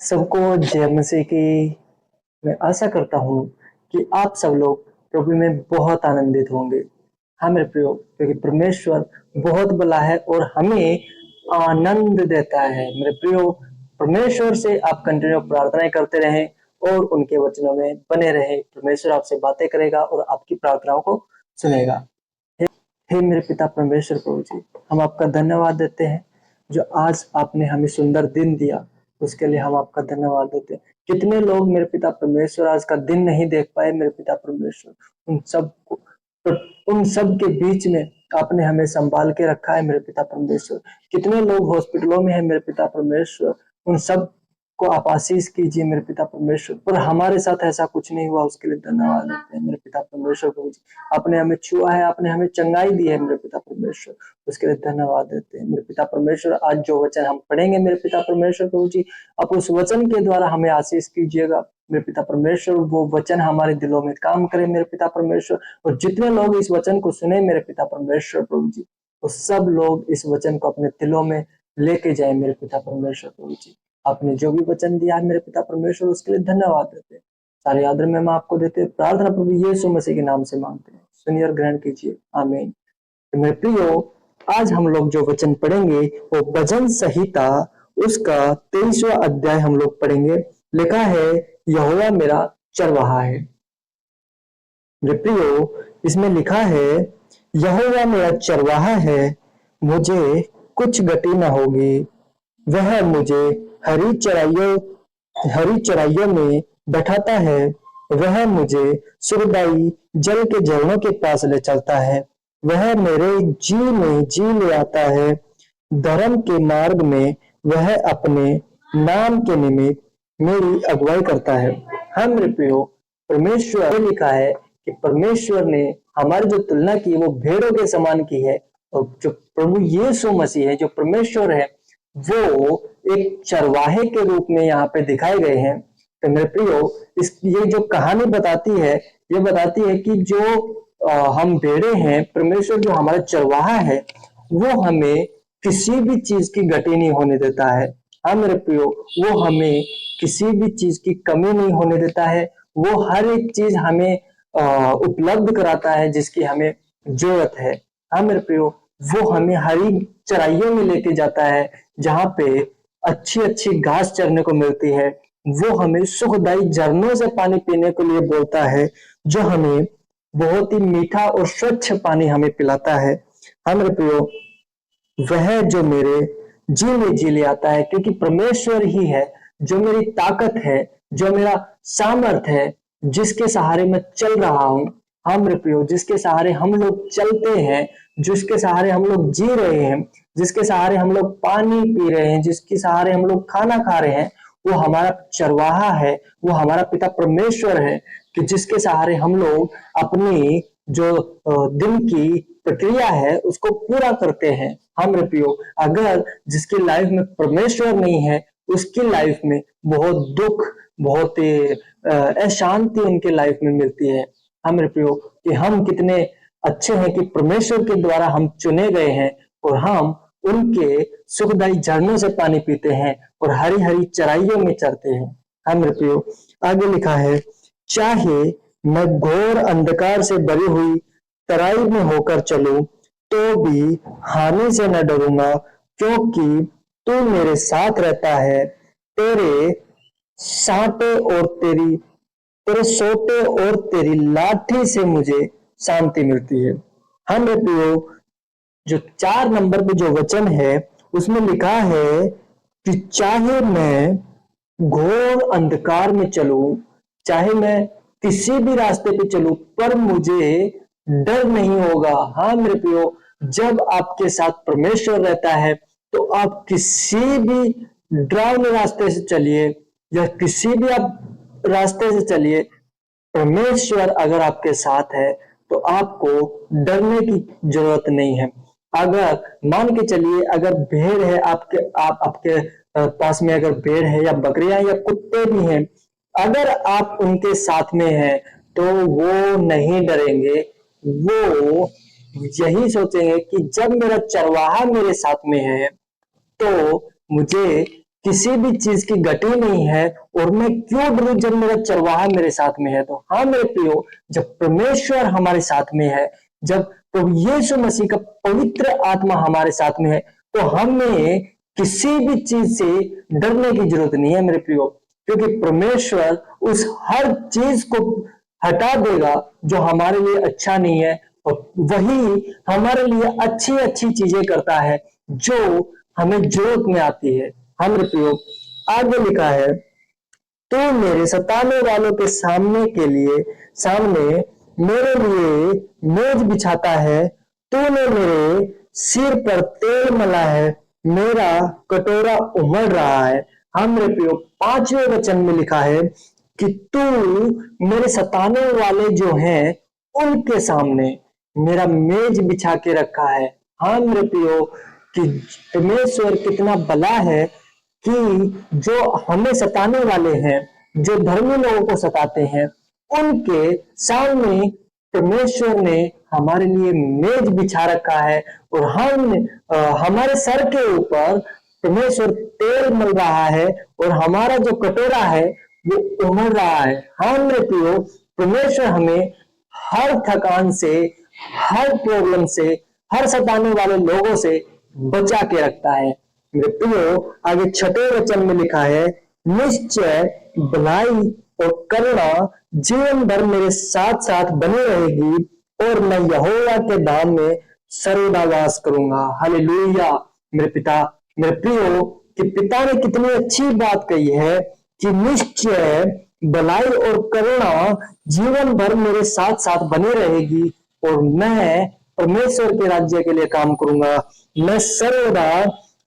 सबको जय मसीह की। मैं आशा करता हूँ कि आप सब लोग प्रभु में बहुत आनंदित होंगे। हाँ मेरे प्रियो, क्योंकि परमेश्वर बहुत भला है और हमें आनंद देता है। मेरे प्रियो, परमेश्वर से आप कंटिन्यू प्रार्थनाएं करते रहें और उनके वचनों में बने रहें। परमेश्वर आपसे बातें करेगा और आपकी प्रार्थनाओं को सुनेगा। हे मेरे पिता परमेश्वर प्रभु जी, हम आपका धन्यवाद देते हैं जो आज आपने हमें सुंदर दिन दिया, उसके लिए हम आपका धन्यवाद देते हैं। कितने लोग मेरे पिता परमेश्वर आज का दिन नहीं देख पाए मेरे पिता परमेश्वर, उन सब को, उन सब के बीच में आपने हमें संभाल के रखा है मेरे पिता परमेश्वर। कितने लोग हॉस्पिटलों में है मेरे पिता परमेश्वर, उन सब को आप आशीष कीजिए मेरे पिता परमेश्वर। पर हमारे साथ ऐसा कुछ नहीं हुआ, उसके लिए धन्यवाद देते हैं मेरे पिता परमेश्वर प्रभु जी। आपने हमें छुआ है, आपने हमें चंगाई दी है मेरे पिता परमेश्वर, उसके लिए धन्यवाद देते हैं मेरे पिता परमेश्वर। आज जो वचन हम पढ़ेंगे मेरे पिता परमेश्वर प्रभु जी, आप उस वचन के द्वारा हमें आशीष कीजिएगा मेरे पिता परमेश्वर। वो वचन हमारे दिलों में काम करे मेरे पिता परमेश्वर, और जितने लोग इस वचन को सुने मेरे पिता परमेश्वर प्रभु जी, वो सब लोग इस वचन को अपने दिलों में लेके जाए मेरे पिता परमेश्वर प्रभु जी। आपने जो भी वचन दिया है मेरे पिता परमेश्वर, उसके लिए धन्यवाद देते हैं। सारे आदर में हम आपको देते हैं। प्रार्थना प्रभु यीशु मसीह के नाम से मांगते हैं, सुनिए और ग्रहण कीजिए, आमीन। तो मेरे प्रियो, आज हम लोग जो वचन पढ़ेंगे वो भजन संहिता उसका 23वां अध्याय हम लोग पढ़ेंगे। लिखा है, यहोवा मेरा चरवाहा है। मेरे प्रियो, इसमें लिखा है, यहोवा मेरा चरवाहा है, मुझे कुछ गति न होगी। वह मुझे हरी चराइयों में बैठाता है। वह मुझे सुखदाई जल के झरनों के पास ले चलता है। वह मेरे जी में जी ले आता है। धर्म के मार्ग में वह अपने नाम के निमित्त मेरी अगुवाई करता है। हाँ मेरे प्रियो, परमेश्वर ने लिखा है कि परमेश्वर ने हमारी जो तुलना की वो भेड़ों के समान की है, और जो प्रभु यीशु मसीह है, जो परमेश्वर है, वो एक चरवाहे के रूप में यहाँ पे दिखाए गए हैं। तो मेरे प्रियो, ये जो कहानी बताती है, ये बताती है कि जो हम भेड़े हैं, परमेश्वर जो हमारा चरवाहा है, वो हमें किसी भी चीज की घटी नहीं होने देता है। हाँ मेरे प्रियो, वो हमें किसी भी चीज की कमी नहीं होने देता है। वो हर एक चीज हमें उपलब्ध कराता है जिसकी हमें जरूरत है। हाँ मेरे प्रियो, वो हमें हरी चराइयों में लेके जाता है जहाँ पे अच्छी अच्छी घास चरने को मिलती है। वो हमें सुखदाई झरनों से पानी पीने के लिए बोलता है, जो हमें बहुत ही मीठा और स्वच्छ पानी हमें पिलाता है। हाँ मेरे प्रियो, वह जो मेरे जी में जी ले आता है, क्योंकि परमेश्वर ही है जो मेरी ताकत है, जो मेरा सामर्थ है, जिसके सहारे मैं चल रहा हूँ। हाँ मेरे प्रियो, जिसके सहारे हम लोग चलते हैं, जिसके सहारे हम लोग जी रहे हैं, जिसके सहारे हम लोग पानी पी रहे हैं, जिसके सहारे हम लोग खाना खा रहे हैं, वो हमारा चरवाहा है, वो हमारा पिता परमेश्वर है, कि जिसके सहारे हम लोग अपनी जो दिन की प्रक्रिया है उसको पूरा करते हैं। हाँ मेरे प्रियो, अगर जिसकी लाइफ में परमेश्वर नहीं है, उसकी लाइफ में बहुत दुख, बहुत अशांति उनके लाइफ में मिलती है। हाँ मेरे प्रियो, कि हम कितने अच्छे हैं कि परमेश्वर के द्वारा हम चुने गए हैं, और हम उनके सुखदायी झरनों से पानी पीते हैं और हरी हरी चराइयों में चरते हैं। हाँ मेरे प्रियो, आगे लिखा है, चाहे मैं घोर अंधकार से भरी हुई तराई में होकर चलूं, तो भी हानि से न डरूंगा, क्योंकि तू मेरे साथ रहता है। तेरे साटे और तेरे सोटे और तेरी लाठी से मुझे शांति मिलती है। हम प्रियो, जो 4 नंबर पे जो वचन है उसमें लिखा है कि चाहे मैं घोर अंधकार में चलूं, चाहे मैं किसी भी रास्ते पे चलूं, पर मुझे डर नहीं होगा। हाँ मेरे प्रियो, जब आपके साथ परमेश्वर रहता है तो आप किसी भी डरावने रास्ते से चलिए या किसी भी आप रास्ते से चलिए, परमेश्वर अगर आपके साथ है तो आपको डरने की जरूरत नहीं है। अगर मान के चलिए, अगर भेड़ है आपके पास में, अगर भेड़ है या बकरियां या कुत्ते भी हैं, अगर आप उनके साथ में हैं तो वो नहीं डरेंगे। वो यही सोचेंगे कि जब मेरा चरवाहा मेरे साथ में है तो मुझे किसी भी चीज की गति नहीं है, और मैं क्यों डरूं जब मेरा चरवाहा मेरे साथ में है। तो हाँ मेरे प्रियो, जब परमेश्वर हमारे साथ में है, जब प्रभु यीशु मसीह का पवित्र आत्मा हमारे साथ में है, तो हमें किसी भी चीज से डरने की जरूरत नहीं है मेरे प्रियो, क्योंकि परमेश्वर उस हर चीज को हटा देगा जो हमारे लिए अच्छा नहीं है, और वही हमारे लिए अच्छी अच्छी चीजें करता है जो हमें जरूरत में आती है। हम प्रियो, आगे लिखा है, तू मेरे सताने वालों के सामने मेरे लिए मेज बिछाता है, तूने मेरे सिर पर तेल मला है, मेरा कटोरा उमड़ रहा है। हम मेरे प्रियो, 5वें वचन में लिखा है कि तू मेरे सताने वाले जो हैं उनके सामने मेरा मेज बिछा के रखा है। हाँ मेरे प्रियो, कि परमेश्वर कितना भला है कि जो हमें सताने वाले हैं, जो धर्मी लोगों को सताते हैं, उनके सामने परमेश्वर ने हमारे लिए मेज बिछा रखा है, और हमारे सर के ऊपर परमेश्वर तेल मल रहा है, और हमारा जो कटोरा है वो उमड़ रहा है। हाँ मेरे प्रियो, परमेश्वर हमें हर थकान से, हर प्रॉब्लम से, हर सताने वाले लोगों से बचा के रखता है। मेरे प्रियो, आगे 6वें वचन में लिखा है, निश्चय भलाई और करुणा जीवन भर मेरे साथ साथ बनी रहेगी, और मैं यहोवा के धाम में सर्वदा वास करूंगा। हालेलुया। मेरे प्रियो, कि पिता ने कितनी अच्छी बात कही है कि निश्चय भलाई और करुणा जीवन भर मेरे साथ साथ बनी रहेगी, और मैं परमेश्वर के राज्य के लिए काम करूंगा। मैं सर्वदा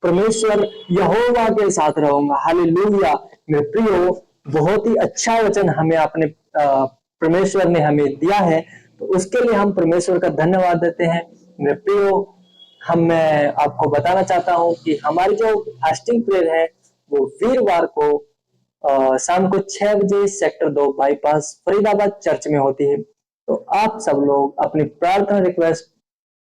परमेश्वर यहोवा के साथ रहूंगा। हालेलुया। मेरे प्रियो, बहुत ही अच्छा वचन हमें अपने परमेश्वर ने हमें दिया है, तो उसके लिए हम परमेश्वर का धन्यवाद देते हैं। मेरे प्रियो, मैं आपको बताना चाहता हूं कि हमारी जो फास्टिंग प्रेयर है वो वीरवार को शाम को 6 बजे सेक्टर 2 बाईपास फरीदाबाद चर्च में होती है। तो आप सब लोग अपनी प्रार्थना रिक्वेस्ट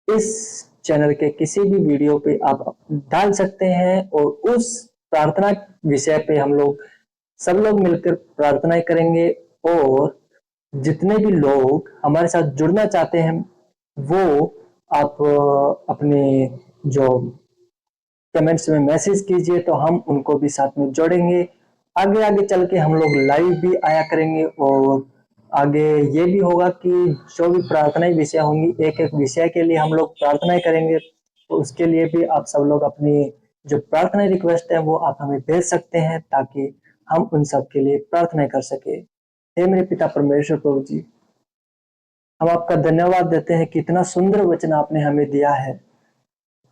इस चैनल के किसी भी वीडियो पे आप डाल सकते हैं, और उस प्रार्थना विषय पे हम लोग सब लोग मिलकर प्रार्थना करेंगे, और जितने भी लोग हमारे साथ जुड़ना चाहते हैं वो आप अपने जो कमेंट्स में मैसेज कीजिए, तो हम उनको भी साथ में जोड़ेंगे। आगे आगे चल के हम लोग लाइव भी आया करेंगे, और आगे ये भी होगा कि जो भी प्रार्थनाएं विषय होंगी, एक एक विषय के लिए हम लोग प्रार्थनाएं करेंगे। तो उसके लिए भी आप सब लोग अपनी जो प्रार्थना रिक्वेस्ट है वो आप हमें भेज सकते हैं, ताकि हम उन सब के लिए प्रार्थना कर सके। हे मेरे पिता परमेश्वर प्रभु जी, हम आपका धन्यवाद देते हैं कि इतना सुंदर वचन आपने हमें दिया है।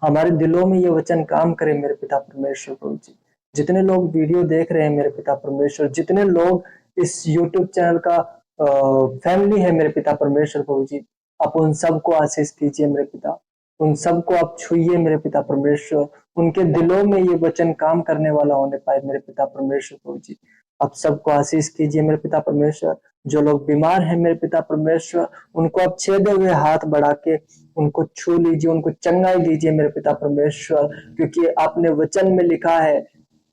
हमारे दिलों में ये वचन काम करे मेरे पिता परमेश्वर प्रभु जी। जितने लोग वीडियो देख रहे हैं मेरे पिता परमेश्वर, जितने लोग इस यूट्यूब चैनल का फैमिली है मेरे पिता परमेश्वर प्रभु जी, आप उन सबको आशीष कीजिए मेरे पिता, उन सबको आप छुइए मेरे पिता परमेश्वर, उनके दिलों में ये वचन काम करने वाला होने पाए मेरे पिता परमेश्वर प्रभु जी। आप सबको आशीष कीजिए मेरे पिता परमेश्वर। जो लोग बीमार हैं मेरे पिता परमेश्वर, उनको आप छेदे हुए हाथ बढ़ा के उनको छू लीजिए, उनको चंगाई दीजिए मेरे पिता परमेश्वर, क्योंकि आपने वचन में लिखा है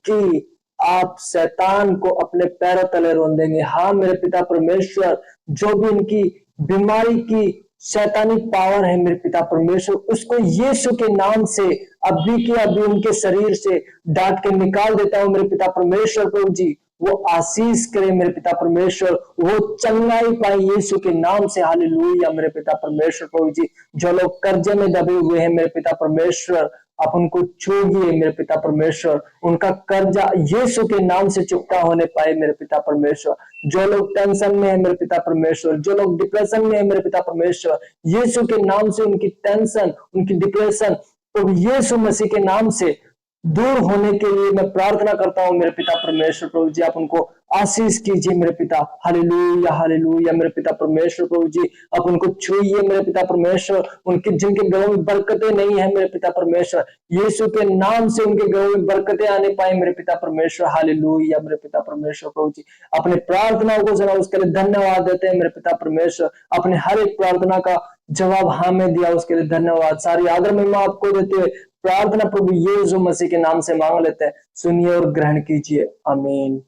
कि आप शैतान को अपने पैरों तले रोन देंगे। हाँ मेरे पिता परमेश्वर, जो भी इनकी बीमारी की शैतानी पावर है मेरे पिता परमेश्वर, उसको यीशु के नाम से अभी के अभी उनके शरीर से डांट के निकाल देता हूं मेरे पिता परमेश्वर प्रभु जी। वो आशीष करे मेरे पिता परमेश्वर, वो चंगाई पाए यीशु के नाम से। हालेलुया मेरे पिता परमेश्वर प्रभु जी। जो लोग कर्जे में दबे हुए हैं मेरे पिता परमेश्वर, आप उनको छूइए मेरे पिता परमेश्वर, उनका कर्जा यीशु के नाम से चुकता होने पाए मेरे पिता परमेश्वर। जो लोग टेंशन में है मेरे पिता परमेश्वर, जो लोग डिप्रेशन में है मेरे पिता परमेश्वर, यीशु के नाम से उनकी टेंशन, उनकी डिप्रेशन तो यीशु मसीह के नाम से दूर होने के लिए मैं प्रार्थना करता हूं मेरे पिता परमेश्वर प्रभु जी। आप उनको आशीष कीजिए मेरे पिता। हालेलुया हालेलुया मेरे पिता परमेश्वर प्रभु जी। आप उनको छुइए मेरे पिता परमेश्वर, उनके जिनके घरों में बरकतें नहीं है मेरे पिता परमेश्वर, यीशु के नाम से उनके घरों में बरकतें आने पाए मेरे पिता परमेश्वर। हालेलुया मेरे पिता परमेश्वर प्रभु जी। अपने प्रार्थनाओं को सुना उसके लिए धन्यवाद देते हैं मेरे पिता परमेश्वर। अपने हर एक प्रार्थना का जवाब हाँ में दिया उसके लिए धन्यवाद। सारी आदर महिमा आपको देते हुए प्रार्थना प्रभु यीशु मसीह के नाम से मांग लेते हैं, सुनिए और ग्रहण कीजिए, आमीन।